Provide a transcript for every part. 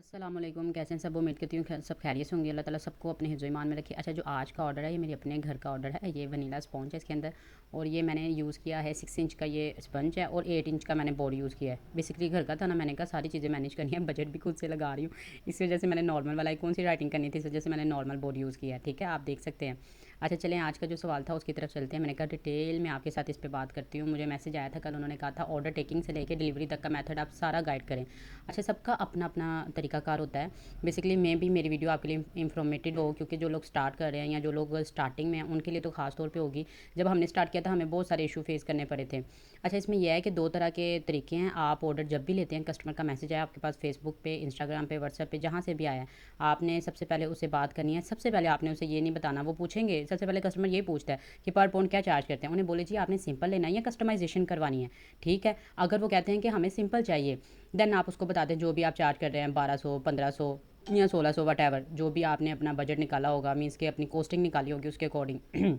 अस्सलामुअलैकुम, कैसे हैं सब। उम्मीद करती हूँ सब खैरियत से होंगे। अल्लाह ताला सबको अपने हिफ्ज़ ईमान में रखे। अच्छा, जो आज का ऑर्डर है ये मेरे अपने घर का ऑर्डर है। ये वनीला स्पॉन्ज है इसके अंदर, और ये मैंने यूज़ किया है 6 इंच का ये स्पंज है, और 8 इंच का मैंने बोर्ड यूज़ किया है। बेसिकली घर का था ना, मैंने कहा सारी चीज़ें मैनेज करनी है, बजट भी खुद से लगा रही हूँ, इस वजह से मैंने नॉर्मल वाला कौन सी राइटिंग करनी थी, इस वजह से मैंने नॉर्मल बोर्ड यूज़ किया है। ठीक है, आप देख सकते हैं। अच्छा चलें, आज का जो सवाल था उसकी तरफ चलते हैं। मैंने कहा डिटेल में आपके साथ इस पर बात करती हूँ। मुझे मैसेज आया था कल, उन्होंने कहा था ऑर्डर टेकिंग से लेकर डिलीवरी तक का मेथड आप सारा गाइड करें। अच्छा, सबका अपना अपना तरीकाकार होता है। बेसिकली मैं भी, मेरी वीडियो आपके लिए इंफॉर्मेटिव हो, क्योंकि जो लोग स्टार्ट कर रहे हैं या जो लोग स्टार्टिंग में हैं उनके लिए तो खास तौर पे होगी। जब हमने स्टार्ट किया था हमें बहुत सारे इशू फेस करने पड़े थे। अच्छा, इसमें यह है कि दो तरह के तरीके हैं। आप ऑर्डर जब भी लेते हैं, कस्टमर का मैसेज आया आपके पास फेसबुक पे, इंस्टाग्राम पे, व्हाट्सएप पे, जहाँ से भी आया है, आपने सबसे पहले उससे बात करनी है। सबसे पहले आपने उसे ये नहीं बताना, वो पूछेंगे सबसे पहले, कस्टमर ये पूछता है कि पर पाउंड क्या चार्ज करते हैं। उन्हें बोले जी आपने सिंपल लेना है या कस्टमाइजेशन करवानी है। ठीक है, अगर वो कहते हैं कि हमें सिंपल चाहिए, देन आप उसको बता दें जो भी आप चार्ज कर रहे हैं, 1200, 1500 या 1600, वट एवर, जो भी आपने अपना बजट निकाला होगा, मीन्स कि अपनी कॉस्टिंग निकाली होगी उसके अकॉर्डिंग।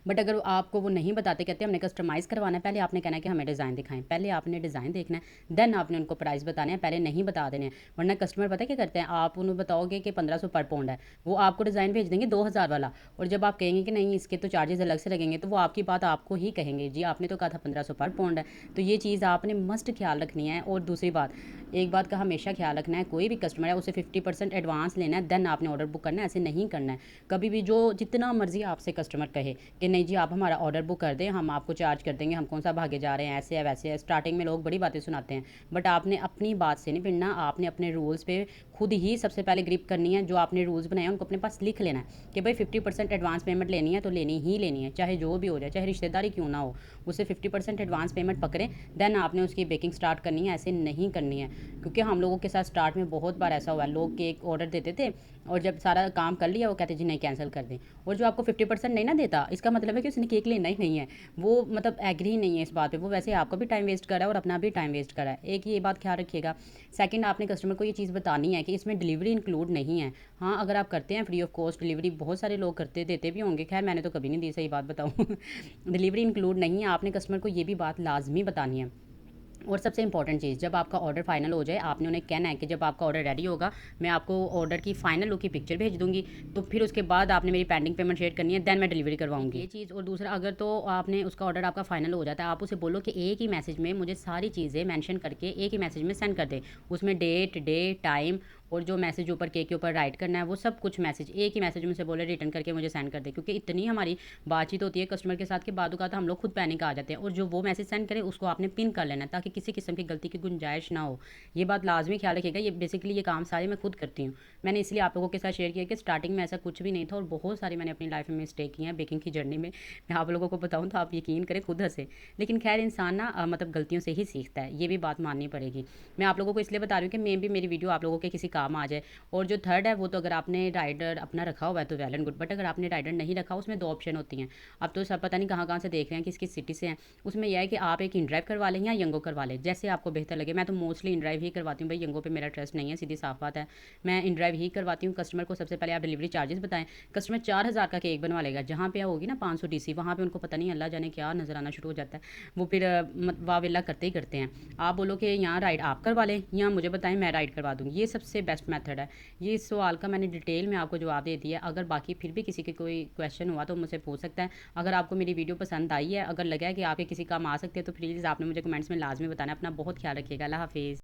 बट अगर आपको वो नहीं बताते, कहते हैं हमने कस्टमाइज़ करवाना है, पहले आपने कहना है कि हमें डिज़ाइन दिखाएं। पहले आपने डिज़ाइन देखना है, देन आपने उनको प्राइस बताने हैं, पहले नहीं बता देने हैं। वरना कस्टमर पता है क्या करते हैं, आप उन्हें बताओगे कि 1500 पर पाउंड है, वो आपको डिज़ाइन भेज देंगे 2000 वाला, और जब आप कहेंगे कि नहीं इसके तो चार्जेस अलग से लगेंगे, तो वो आपकी बात आपको ही कहेंगे, जी आपने तो कहा था 1500 पर पाउंड है। तो ये चीज़ आपने मस्ट ख्याल रखनी है। और दूसरी बात, एक बात का हमेशा ख्याल रखना है, कोई भी कस्टमर है उसे 50% एडवांस लेना है, देन आपने ऑर्डर बुक करना है। ऐसे नहीं करना है कभी भी। जो जितना मर्जी आपसे कस्टमर कहे कि नहीं जी आप हमारा ऑर्डर बुक कर दें, हम आपको चार्ज कर देंगे, हम कौन सा भागे जा रहे हैं, ऐसे है वैसे है, स्टार्टिंग में लोग बड़ी बातें सुनाते हैं। बट आपने अपनी बात से नहीं भिड़ना, आपने अपने रूल्स पे खुद ही सबसे पहले ग्रिप करनी है। जो आपने रूल्स बनाए हैं उनको अपने पास लिख लेना है कि भाई 50% एडवांस पेमेंट लेनी है तो लेनी ही लेनी है, चाहे जो भी हो जाए, चाहे रिश्तेदारी क्यों ना हो, उससे 50% एडवांस पेमेंट पकड़ें, देन आपने उसकी बेकिंग स्टार्ट करनी है। ऐसे नहीं करनी है, क्योंकि हम लोगों के साथ स्टार्ट में बहुत बार ऐसा हुआ है, लोग केक ऑर्डर देते थे और जब सारा काम कर लिया वो कहते जी नहीं कैंसिल कर दें। और जो आपको 50% नहीं ना देता, इसका मतलब है कि उसने केक लेना ही नहीं है, वो मतलब एग्री नहीं है इस बात पे, वो वैसे आपका भी टाइम वेस्ट कर रहा है और अपना भी टाइम वेस्ट कर रहा है। एक ये बात ख्याल रखिएगा। सेकंड, आपने कस्टमर को ये चीज़ बतानी है कि इसमें डिलीवरी इंक्लूड नहीं है। हाँ, अगर आप करते हैं फ्री ऑफ कॉस्ट डिलीवरी, बहुत सारे लोग करते देते भी होंगे, खैर मैंने तो कभी नहीं दी, सही बात बताऊँ। डिलीवरी इंक्लूड नहीं है, आपने कस्टमर को ये भी बात लाजमी बतानी है। और सबसे इंपॉर्टेंट चीज़, जब आपका ऑर्डर फाइनल हो जाए, आपने उन्हें कहना है कि जब आपका ऑर्डर रेडी होगा मैं आपको ऑर्डर की फाइनल लुक की पिक्चर भेज दूंगी, तो फिर उसके बाद आपने मेरी पेंडिंग पेमेंट शेयर करनी है, देन मैं डिलीवरी करवाऊंगी। ये चीज़। और दूसरा, अगर तो आपने उसका ऑर्डर आपका फाइनल हो जाता है, आप उसे बोलो कि एक ही मैसेज में मुझे सारी चीज़ें मेंशन करके एक ही मैसेज में सेंड कर दे। उसमें डेट, डे, टाइम, और जो मैसेज ऊपर केक के ऊपर राइट करना है वो सब कुछ मैसेज एक ही मैसेज में से बोले रिटर्न करके मुझे सेंड कर दे। क्योंकि इतनी हमारी बातचीत होती है कस्टमर के साथ कि बाद का हम लोग खुद पैनिक आ जाते हैं, और जो वो मैसेज सेंड करे उसको आपने पिन कर लेना है, ताकि किसी किस्म की गलती की गुंजाइश ना हो। ये बात लाजमी ख्याल रखिएगा। ये बेसिकली ये काम सारे मैं खुद करती हूँ। मैंने इसलिए आप लोगों के साथ शेयर किया कि स्टार्टिंग में ऐसा कुछ भी नहीं था, और बहुत सारी मैंने अपनी लाइफ में मिस्टेक की हैं बेकिंग की जर्नी में। मैं आप लोगों को बताऊँ तो आप यकीन करें खुद हंसे, लेकिन खैर इंसान ना मतलब गलतियों से ही सीखता है, ये भी बात माननी पड़ेगी। मैं आप लोगों को इसलिए बता रही हूँ कि मे भी मेरी वीडियो आप लोगों के किसी काम आ जाए। और जो थर्ड है वो, तो अगर आपने राइडर अपना रखा हुआ है तो वेल एंड गुड, बट अगर आपने राइडर नहीं रखा, उसमें दो ऑप्शन होती हैं। अब तो सब पता नहीं कहाँ कहाँ से देख रहे हैं, किस किस सिटी से हैं। उसमें यह है कि आप एक इन ड्राइव करवा लें या यंगो करवा लें, जैसे आपको बेहतर लगे। मैं तो मोस्टली इन ड्राइव ही करवाती हूँ भाई, यंगो पे मेरा ट्रस्ट नहीं है, सीधी साफ बात है। मैं इन ड्राइव ही करवाती हूँ। कस्टमर को सबसे पहले आप डिलीवरी चार्जेस बताएं। कस्टमर 4000 का केक बनवा लेगा, जहाँ पे होगी ना 500 डीसी, वहाँ पे उनको पता नहीं अल्लाह जाने क्या नजर आना शुरू हो जाता है। वो फिर वावेला करते ही करते हैं। आप बोलो कि यहाँ राइड आप करवा लें या मुझे बताएं मैं राइड करवा दूँगी, ये सबसे बेस्ट मेथड है। ये इस सवाल का मैंने डिटेल में आपको जवाब दे दिया है। अगर बाकी फिर भी किसी के कोई क्वेश्चन हुआ तो मुझसे पूछ सकता है। अगर आपको मेरी वीडियो पसंद आई है, अगर लगा है कि आपके किसी काम आ सकते हैं, तो प्लीज़ आपने मुझे कमेंट्स में लाजमी बताना है। अपना बहुत ख्याल रखिएगा। अल्लाह हाफिज़।